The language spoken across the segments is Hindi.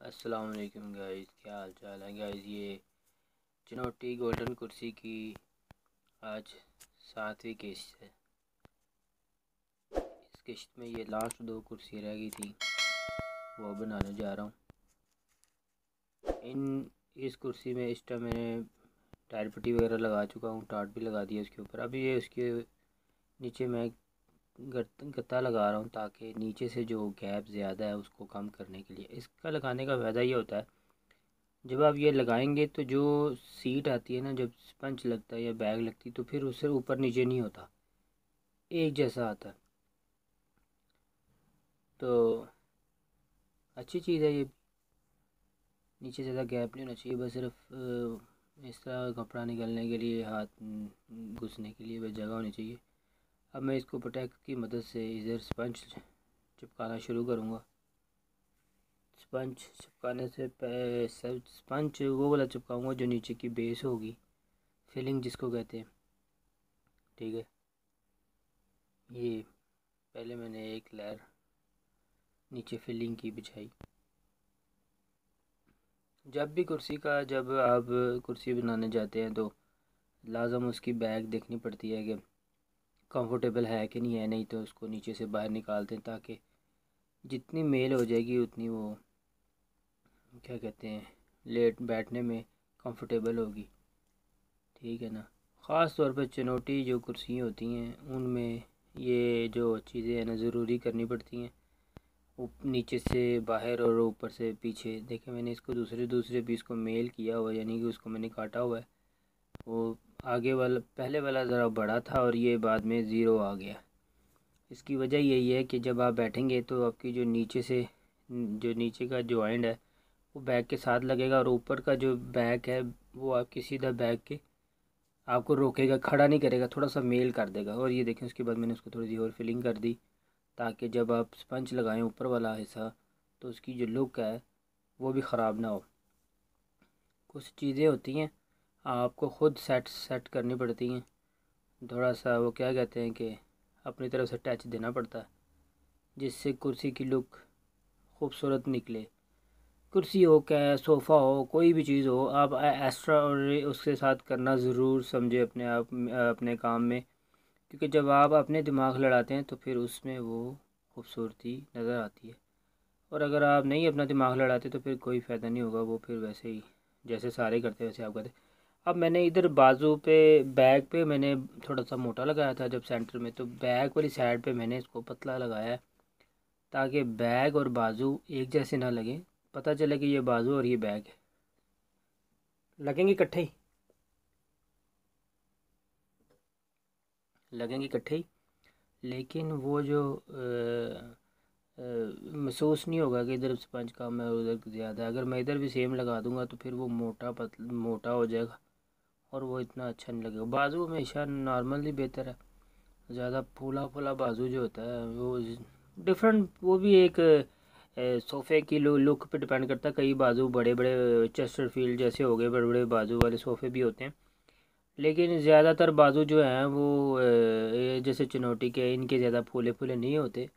अस्सलाम वालेकुम गाइस, क्या हाल चाल है गाइस। ये चिनौटी गोल्डन कुर्सी की आज 7वीं किस्त है। इस किस्त में ये लास्ट 2 कुर्सी रह गई थी, वो बनाने जा रहा हूँ। इस कुर्सी में इस टाइम मैंने टायर पट्टी वगैरह लगा चुका हूँ, टाट भी लगा दिया इसके ऊपर। अभी ये उसके नीचे मैं गत्ता लगा रहा हूँ ताकि नीचे से जो गैप ज़्यादा है उसको कम करने के लिए। इसका लगाने का फ़ायदा ये होता है, जब आप ये लगाएंगे तो जो सीट आती है ना, जब स्पंज लगता है या बैग लगती है तो फिर उससे ऊपर नीचे नहीं होता, एक जैसा आता है। तो अच्छी चीज़ है ये। नीचे ज़्यादा गैप नहीं होना चाहिए, बस सिर्फ इस तरह कपड़ा निकलने के लिए, हाथ घुसने के लिए बस जगह होनी चाहिए। अब मैं इसको प्रोटेक्ट की मदद से इधर स्पंज चिपकाना शुरू करूँगा। स्पंज चिपकाने से स्पंज वो वाला चिपकाऊँगा जो नीचे की बेस होगी, फिलिंग जिसको कहते हैं। ठीक है, ये पहले मैंने एक लेयर नीचे फिलिंग की बिछाई। जब आप कुर्सी बनाने जाते हैं तो लाजम उसकी बैग देखनी पड़ती है कि कंफर्टेबल है कि नहीं है, नहीं तो उसको नीचे से बाहर निकालते हैं ताकि जितनी मेल हो जाएगी उतनी वो क्या कहते हैं लेट बैठने में कंफर्टेबल होगी। ठीक है ना। ख़ास तौर पर चिनौटी जो कुर्सी होती हैं उनमें ये जो चीज़ें हैं ना ज़रूरी करनी पड़ती हैं। नीचे से बाहर और ऊपर से पीछे। देखें, मैंने इसको दूसरे दूसरे पीस को मेल किया हुआ है, यानी कि उसको मैंने काटा हुआ है। वो आगे वाला पहले वाला ज़रा बड़ा था और ये बाद में ज़ीरो आ गया। इसकी वजह यही है कि जब आप बैठेंगे तो आपकी जो नीचे का जॉइंट है वो बैग के साथ लगेगा, और ऊपर का जो बैग है वो आपकी सीधा बैग के आपको रोकेगा, खड़ा नहीं करेगा, थोड़ा सा मेल कर देगा। और ये देखें, उसके बाद मैंने उसको थोड़ी सी और फिलिंग कर दी ताकि जब आप स्पंज लगाएं ऊपर वाला हिस्सा तो उसकी जो लुक है वो भी ख़राब ना हो। कुछ चीज़ें होती हैं आपको ख़ुद सेट करनी पड़ती हैं। थोड़ा सा वो क्या कहते हैं कि अपनी तरफ से टच देना पड़ता है जिससे कुर्सी की लुक खूबसूरत निकले। कुर्सी हो क्या सोफ़ा हो, कोई भी चीज़ हो, आप एक्स्ट्रा और उसके साथ करना ज़रूर समझे अपने आप अपने काम में। क्योंकि जब आप अपने दिमाग लड़ाते हैं तो फिर उसमें वो खूबसूरती नज़र आती है, और अगर आप नहीं अपना दिमाग लड़ाते तो फिर कोई फ़ायदा नहीं होगा। वो फिर वैसे ही जैसे सारे करते हैं वैसे आप करते। अब मैंने इधर बाजू पे बैक पे मैंने थोड़ा सा मोटा लगाया था जब सेंटर में, तो बैक वाली साइड पे मैंने इसको पतला लगाया है ताकि बैग और बाजू एक जैसे ना लगे, पता चले कि ये बाजू और ये बैग है, लगेंगे इकट्ठे ही, लगेंगे इकट्ठे ही। लेकिन वो जो महसूस नहीं होगा कि इधर स्पंज कम है और उधर ज़्यादा है। अगर मैं इधर भी सेम लगा दूंगा तो फिर वो मोटा हो जाएगा और वो इतना अच्छा नहीं लगेगा। बाजू हमेशा नॉर्मल ही बेहतर है। ज़्यादा फूला फूला बाजू जो होता है वो डिफरेंट, वो भी एक सोफ़े की लुक पे डिपेंड करता है। कई बाजू बड़े बड़े चेस्टरफील्ड जैसे हो गए, बड़े बड़े बाजू वाले सोफ़े भी होते हैं। लेकिन ज़्यादातर बाजू जो हैं वो जैसे चिनौटी के, इनके ज़्यादा फूले फूले नहीं होते।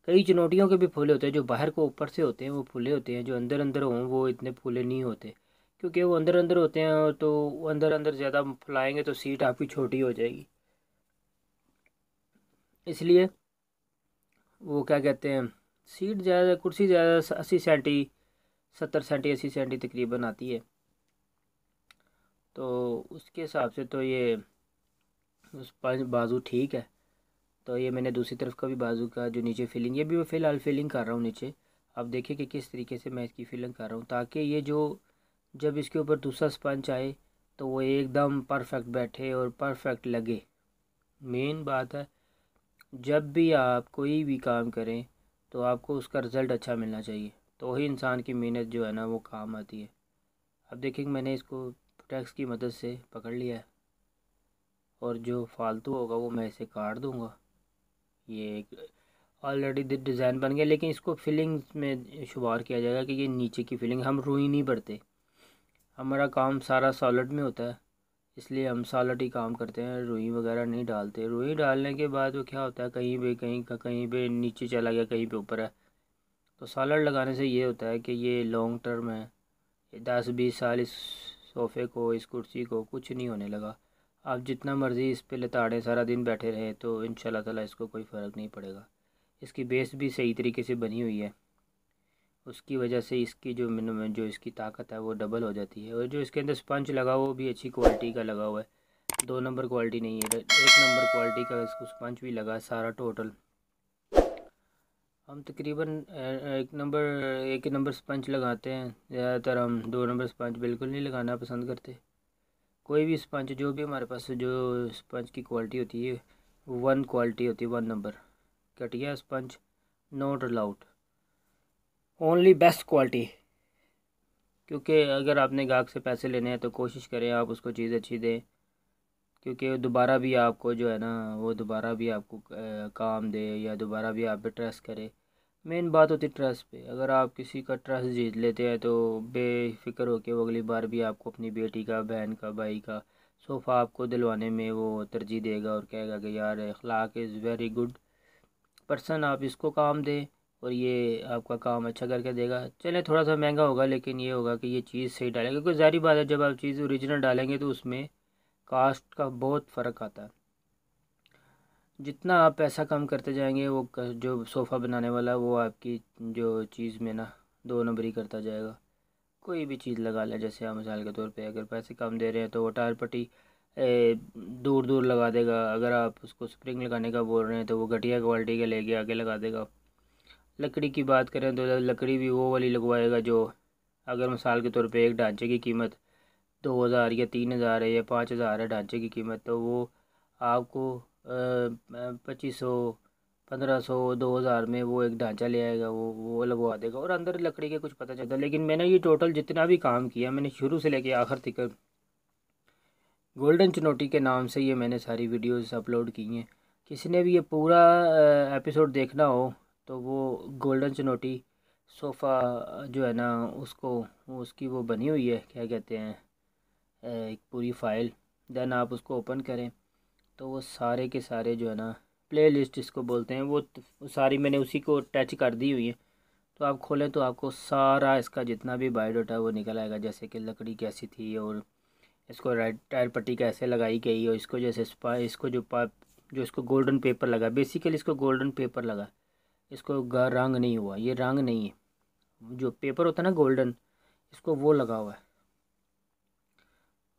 कई चिनौटियों के भी फूले होते हैं, जो बाहर को ऊपर से होते हैं वो फूले होते हैं, जो अंदर अंदर हों वो इतने फूले नहीं होते। क्योंकि वो अंदर अंदर होते हैं तो अंदर अंदर ज़्यादा फुलाएंगे तो सीट आपकी छोटी हो जाएगी। इसलिए वो क्या कहते हैं, सीट ज़्यादा, कुर्सी ज़्यादा 80 सेंटी, 70 सेंटी, 80 सेंटी तकरीबन आती है। तो उसके हिसाब से तो ये उस पर बाजू ठीक है। तो ये मैंने दूसरी तरफ का भी बाजू का जो नीचे फिलिंग, ये भी मैं फ़िलहाल फिलिंग कर रहा हूँ नीचे। अब देखिए कि किस तरीके से मैं इसकी फिलिंग कर रहा हूँ ताकि ये जो जब इसके ऊपर दूसरा स्पंज आए तो वो एकदम परफेक्ट बैठे और परफेक्ट लगे। मेन बात है, जब भी आप कोई भी काम करें तो आपको उसका रिज़ल्ट अच्छा मिलना चाहिए, तो वही इंसान की मेहनत जो है ना वो काम आती है। अब देखिए मैंने इसको टैक्स की मदद से पकड़ लिया है, और जो फालतू होगा वो मैं इसे काट दूँगा। ये एक ऑलरेडी डिज़ाइन बन गया, लेकिन इसको फिलिंग में शुमार किया जाएगा कि ये नीचे की फिलिंग। हम रुई नहीं भरते, हमारा काम सारा सॉलिड में होता है, इसलिए हम सॉलिड ही काम करते हैं, रुई वगैरह नहीं डालते। रुई डालने के बाद वो क्या होता है, कहीं पे नीचे चला गया, कहीं पे ऊपर है, तो सालट लगाने से ये होता है कि ये लॉन्ग टर्म है, 10-20 साल इस सोफ़े को, इस कुर्सी को कुछ नहीं होने लगा। आप जितना मर्ज़ी इस पे लताड़ें, सारा दिन बैठे रहें तो इंशाल्लाह ताला इसको कोई फ़र्क नहीं पड़ेगा। इसकी बेस भी सही तरीके से बनी हुई है, उसकी वजह से इसकी जो मिनिमम जो इसकी ताकत है वो डबल हो जाती है। और जो इसके अंदर स्पंज लगा वो भी अच्छी क्वालिटी का लगा हुआ है, 2 नंबर क्वालिटी नहीं है, 1 नंबर क्वालिटी का इसको स्पंज भी लगा है सारा टोटल। हम तकरीबन एक नंबर स्पंज लगाते हैं, ज़्यादातर हम 2 नंबर स्पंज बिल्कुल नहीं लगाना पसंद करते। कोई भी स्पंज जो भी हमारे पास जो स्पंज की क्वालिटी होती है 1 क्वालिटी होती है, 1 नंबर। घटिया sponge not allowed, only best quality. क्योंकि अगर आपने गाहक से पैसे लेने हैं तो कोशिश करें आप उसको चीज़ अच्छी दें, क्योंकि दोबारा भी आपको जो है ना वो दोबारा भी आपको काम दे या दोबारा भी आप पे ट्रस्ट करे। मेन बात होती है ट्रस्ट पे। अगर आप किसी का ट्रस्ट जीत लेते हैं तो बेफिक्र होकर वो अगली बार भी आपको अपनी बेटी का, बहन का, भाई का सोफ़ा आपको दिलवाने में वो तरजीह देगा और कहेगा कि यार अखलाक इज़ वेरी गुड पर्सन, आप इसको काम दें और ये आपका काम अच्छा करके देगा। चले थोड़ा सा महंगा होगा लेकिन ये होगा कि ये चीज़ सही डालेगा, क्योंकि ज़ाहिर बात है जब आप चीज़ ओरिजिनल डालेंगे तो उसमें कास्ट का बहुत फ़र्क आता है। जितना आप पैसा कम करते जाएंगे वो जो सोफ़ा बनाने वाला वो आपकी जो चीज़ में ना 2 नंबर ही करता जाएगा। कोई भी चीज़ लगा लें, जैसे आप मिसाल के तौर पे अगर पैसे कम दे रहे हैं तो वो टायर पट्टी दूर दूर लगा देगा। अगर आप उसको स्प्रिंग लगाने का बोल रहे हैं तो वो घटिया क्वालिटी के लेके आगे लगा देगा। लकड़ी की बात करें तो लकड़ी भी वो वाली लगवाएगा जो, अगर मिसाल के तौर पे एक ढांचे की कीमत 2,000 या 3,000 है या 5,000 है ढांचे की कीमत, तो वो आपको 2,500, 1,500, 2,000 में वो एक ढांचा ले आएगा, वो लगवा देगा और अंदर लकड़ी के कुछ पता चलता। लेकिन मैंने ये टोटल जितना भी काम किया मैंने शुरू से लेके आखिर तक गोल्डन चिनोटी के नाम से ये मैंने सारी वीडियोस अपलोड की हैं। किसी ने भी ये पूरा एपिसोड देखना हो तो वो गोल्डन चिनोटी सोफ़ा जो है ना उसको, उसकी वो बनी हुई है, क्या कहते हैं, एक पूरी फ़ाइल। देन आप उसको ओपन करें तो वो सारे के सारे जो है ना प्ले लिस्ट इसको बोलते हैं, वो सारी मैंने उसी को अटैच कर दी हुई है। तो आप खोलें तो आपको सारा इसका जितना भी बायोडाटा है वो निकल आएगा, जैसे कि लकड़ी कैसी थी और इसको रेड टायर पट्टी कैसे लगाई गई और इसको जैसे इसको जो इसको गोल्डन पेपर लगा, बेसिकली इसको गोल्डन पेपर लगा, इसको रंग नहीं हुआ, ये रंग नहीं है। जो पेपर होता है ना गोल्डन, इसको वो लगा हुआ है,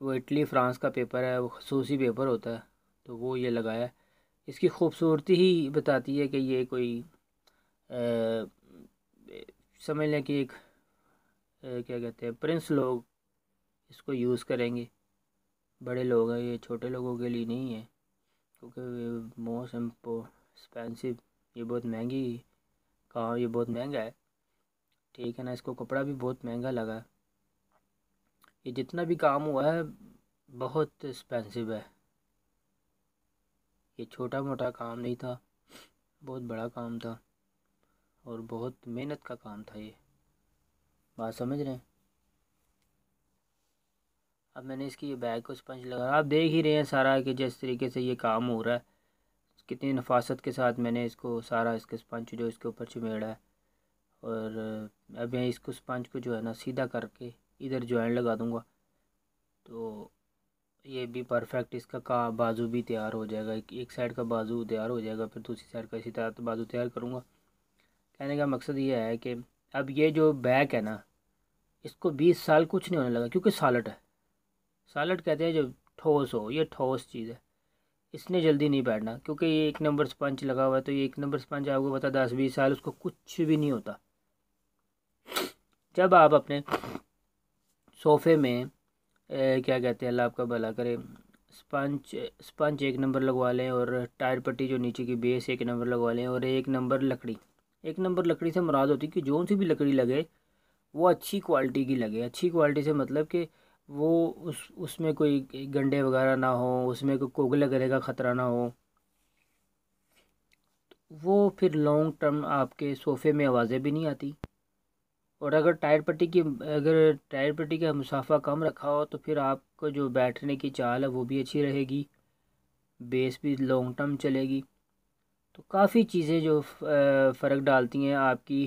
वो इटली फ्रांस का पेपर है, वो खसूसी पेपर होता है, तो वो ये लगाया है। इसकी खूबसूरती ही बताती है कि ये कोई समझ लें कि एक क्या कहते हैं प्रिंस लोग इसको यूज़ करेंगे, बड़े लोग हैं, ये छोटे लोगों के लिए नहीं है। क्योंकि मोस्ट एक्सपेंसिव, ये बहुत महंगी काम, ये बहुत महंगा है, ठीक है ना। इसको कपड़ा भी बहुत महंगा लगा है। ये जितना भी काम हुआ है बहुत एक्सपेंसिव है, ये छोटा मोटा काम नहीं था, बहुत बड़ा काम था और बहुत मेहनत का काम था। ये बात समझ रहे हैं। अब मैंने इसकी ये बैग को स्पंज लगा, आप देख ही रहे हैं सारा कि जिस तरीके से ये काम हो रहा है, कितनी नफासत के साथ मैंने इसको सारा इसके स्पंज जो इसके ऊपर चिमेड़ा है। और अब मैं इसको स्पंज को जो है ना सीधा करके इधर जॉइंट लगा दूंगा तो ये भी परफेक्ट इसका बाजू भी तैयार हो जाएगा। एक साइड का बाजू तैयार हो जाएगा, फिर दूसरी साइड का इसी तरह तो बाजू तैयार करूँगा। कहने का मकसद ये है कि अब ये जो बैग है ना इसको 20 साल कुछ नहीं होने लगा, क्योंकि सालट है। सालट कहते हैं जो ठोस हो, ये ठोस चीज़ है, इसने जल्दी नहीं बैठना। क्योंकि ये 1 नंबर स्पंज लगा हुआ है, तो ये 1 नंबर स्पंज आपको पता 10-20 साल उसको कुछ भी नहीं होता। जब आप अपने सोफ़े में क्या कहते हैं, अल्लाह आपका भला करे, स्पंज स्पंज 1 नंबर लगवा लें और टायर पट्टी जो नीचे की बेस 1 नंबर लगवा लें और 1 नंबर लकड़ी। 1 नंबर लकड़ी से मुराद होती है कि जो सी भी लकड़ी लगे वो अच्छी क्वालिटी की लगे। अच्छी क्वालिटी से मतलब कि वो उसमें कोई गंडे वगैरह ना हो, उसमें कोई कोगले वगैरह का ख़तरा ना हो। वो फिर लॉन्ग टर्म आपके सोफ़े में आवाज़ें भी नहीं आती। और अगर टायर पट्टी का मुसाफा कम रखा हो तो फिर आपको जो बैठने की चाल है वो भी अच्छी रहेगी, बेस भी लॉन्ग टर्म चलेगी। तो काफ़ी चीज़ें जो फ़र्क डालती हैं आपकी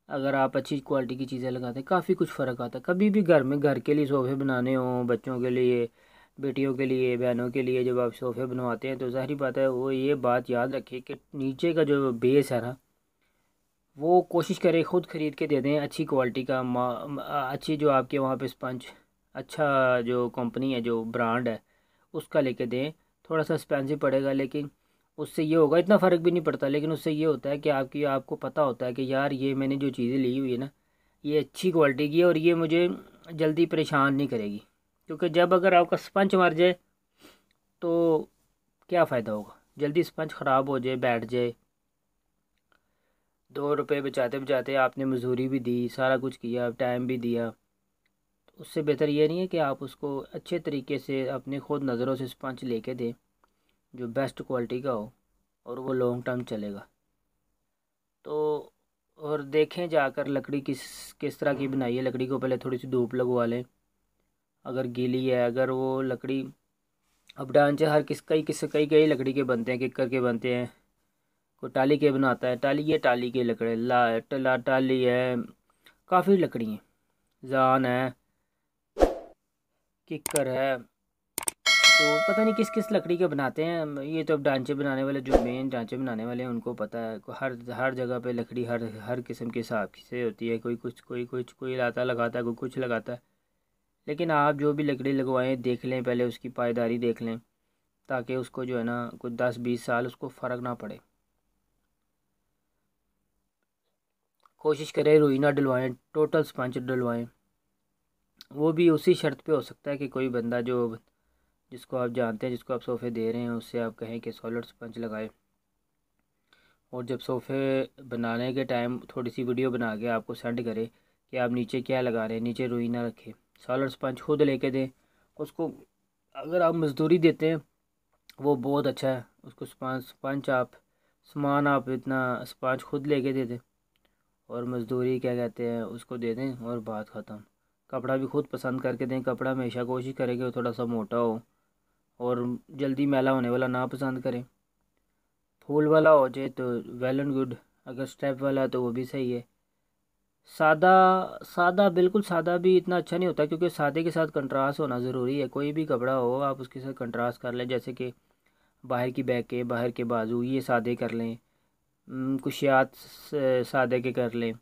अगर आप अच्छी क्वालिटी की चीज़ें लगाते हैं काफ़ी कुछ फ़र्क आता है। कभी भी घर में घर के लिए सोफ़े बनाने हों, बच्चों के लिए, बेटियों के लिए, बहनों के लिए, जब आप सोफ़े बनवाते हैं तो ज़ाहिर बात है वो ये बात याद रखें कि नीचे का जो बेस है ना, वो कोशिश करें ख़ुद ख़रीद के दे दें अच्छी क्वालिटी का। अच्छी जो आपके वहाँ पे स्पंज, अच्छा जो कंपनी है, जो ब्रांड है, उसका लेके दें। थोड़ा सा एक्सपेंसिव पड़ेगा, लेकिन उससे ये होगा, इतना फ़र्क भी नहीं पड़ता, लेकिन उससे ये होता है कि आपको पता होता है कि यार ये मैंने जो चीज़ें ली हुई है ना, ये अच्छी क्वालिटी की है और ये मुझे जल्दी परेशान नहीं करेगी। क्योंकि जब अगर आपका स्पंज मर जाए तो क्या फ़ायदा होगा, जल्दी स्पंज ख़राब हो जाए, बैठ जाए, 2 रुपये बचाते बचाते आपने मजदूरी भी दी, सारा कुछ किया, टाइम भी दिया। तो उससे बेहतर ये नहीं है कि आप उसको अच्छे तरीके से अपने ख़ुद नज़रों से स्पंज लेके दें जो बेस्ट क्वालिटी का हो और वो लॉन्ग टर्म चलेगा। तो और देखें जाकर लकड़ी किस किस तरह की बनाई है। लकड़ी को पहले थोड़ी सी धूप लगवा लें, अगर गीली है, अगर वो लकड़ी, अब डांचे हर कई कई लकड़ी के बनते हैं, किक्कर के बनते हैं, कोई टाली के बनाता है, टाली ये टाली के लकड़े टाली है, काफ़ी लकड़ी हैं, जान है, किक्कर है, तो पता नहीं किस किस लकड़ी के बनाते हैं। ये तो अब ढांचे बनाने वाले, जो मेन ढांचे बनाने वाले हैं, उनको पता है। हर हर जगह पे लकड़ी हर हर किस्म के हिसाब से होती है। कोई लाता लगाता है, कोई कुछ लगाता है। लेकिन आप जो भी लकड़ी लगवाएं देख लें, पहले उसकी पायदारी देख लें, ताकि उसको जो है ना कुछ 10-20 साल उसको फ़र्क ना पड़े। कोशिश करें रुई ना डलवाएं, टोटल स्पंज डलवाएं। वो भी उसी शर्त पे हो सकता है कि कोई बंदा जो जिसको आप जानते हैं, जिसको आप सोफ़े दे रहे हैं, उससे आप कहें कि सॉलिड स्पंज लगाए। और जब सोफ़े बनाने के टाइम थोड़ी सी वीडियो बना के आपको सेंड करे कि आप नीचे क्या लगा रहे हैं, नीचे रुई ना रखें, सॉलिड स्पंज खुद लेके दें उसको। अगर आप मजदूरी देते हैं वो बहुत अच्छा है। उसको स्पंज आप सामान आप इतना स्पंज खुद लेके दे दें और मजदूरी क्या कहते हैं उसको दे दें और बात ख़त्म। कपड़ा भी खुद पसंद करके दें। कपड़ा हमेशा कोशिश करें कि वो थोड़ा सा मोटा हो और जल्दी मैला होने वाला ना पसंद करें। फूल वाला हो जाए तो वेल एंड गुड, अगर स्टेप वाला है तो वो भी सही है। सादा, सादा बिल्कुल सादा भी इतना अच्छा नहीं होता, क्योंकि सादे के साथ कंट्रास्ट होना ज़रूरी है। कोई भी कपड़ा हो आप उसके साथ कंट्रास्ट कर लें, जैसे कि बाहर की बैक के, बाहर के बाजू ये सादे कर लें, कुशियात सादे के कर लें।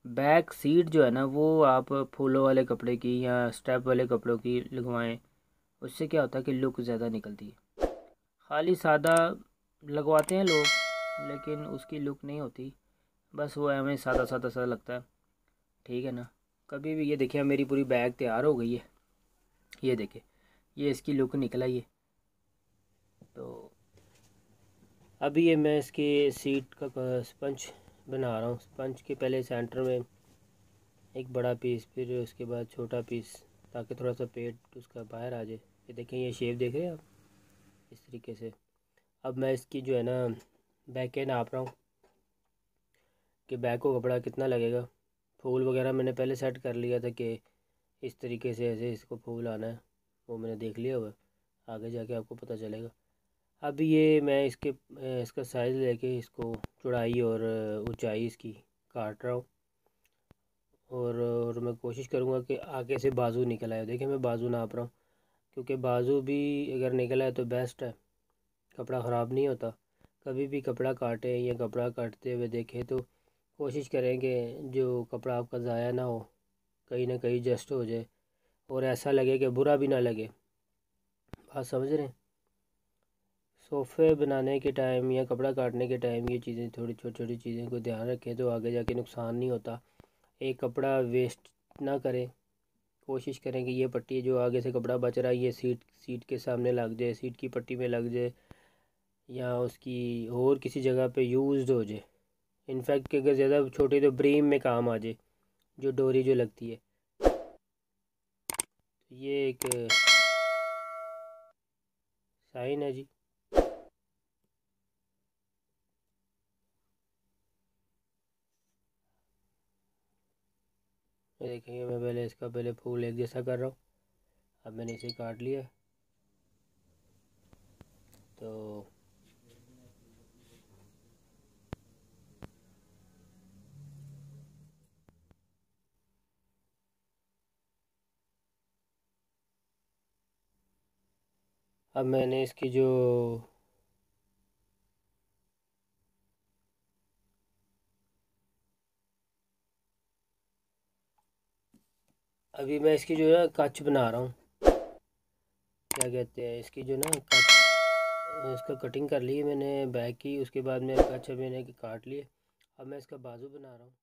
बैक सीट जो है ना वो आप फूलों वाले कपड़े की या स्टेप वाले कपड़ों की लगवाएं। उससे क्या होता है कि लुक ज़्यादा निकलती है। खाली सादा लगवाते हैं लोग, लेकिन उसकी लुक नहीं होती, बस वो हमें सादा सादा सा लगता है। ठीक है ना। कभी भी ये देखिए मेरी पूरी बैग तैयार हो गई है, ये देखिए ये इसकी लुक निकला ये। तो अभी ये मैं इसकी सीट का स्पंज बना रहा हूँ। स्पंज के पहले सेंटर में एक बड़ा पीस, फिर उसके बाद छोटा पीस, ताकि थोड़ा सा पेट उसका बाहर आ जाए। ये देखें, ये शेप देख रहे हैं आप, इस तरीके से। अब मैं इसकी जो है ना बैक के नाप रहा हूँ कि बैक को कपड़ा कितना लगेगा। फूल वगैरह मैंने पहले सेट कर लिया था कि इस तरीके से ऐसे इसको फूल आना है, वो मैंने देख लिया हुआ। आगे जाके आपको पता चलेगा। अब ये मैं इसका साइज़ लेके इसको चौड़ाई और ऊंचाई इसकी काट रहा हूँ। और मैं कोशिश करूँगा कि आगे से बाजू निकल आए। देखिए मैं बाजू नाप रहा हूँ, क्योंकि बाजू भी अगर निकल आए तो बेस्ट है, कपड़ा ख़राब नहीं होता। कभी भी कपड़ा काटें या कपड़ा काटते हुए देखें तो कोशिश करें कि जो कपड़ा आपका ज़ाया ना हो, कहीं ना कहीं जस्ट हो जाए और ऐसा लगे कि बुरा भी ना लगे। बात समझ रहे हैं। सोफ़े बनाने के टाइम या कपड़ा काटने के टाइम ये चीज़ें, थोड़ी छोटी छोटी चीज़ें को ध्यान रखें तो आगे जाके नुकसान नहीं होता। एक कपड़ा वेस्ट ना करें। कोशिश करें कि ये पट्टी जो आगे से कपड़ा बच रहा है ये सीट सीट के सामने लग जाए, सीट की पट्टी में लग जाए, या उसकी और किसी जगह पे यूज़ हो जाए। इनफैक्ट कि अगर ज़्यादा छोटी तो ब्रीम में काम आ जाए, जो डोरी जो लगती है। ये एक साइन है जी। देखेंगे, मैं पहले इसका पहले फूल एक जैसा कर रहा हूँ। अब मैंने इसे काट लिया। तो अब मैंने इसकी जो अभी मैं इसकी जो है कच बना रहा हूँ, क्या कहते हैं इसकी जो ना कच, इसका कटिंग कर ली है मैंने बैक की। उसके बाद मेरे कच मैंने काट लिए। अब मैं इसका बाजू बना रहा हूँ।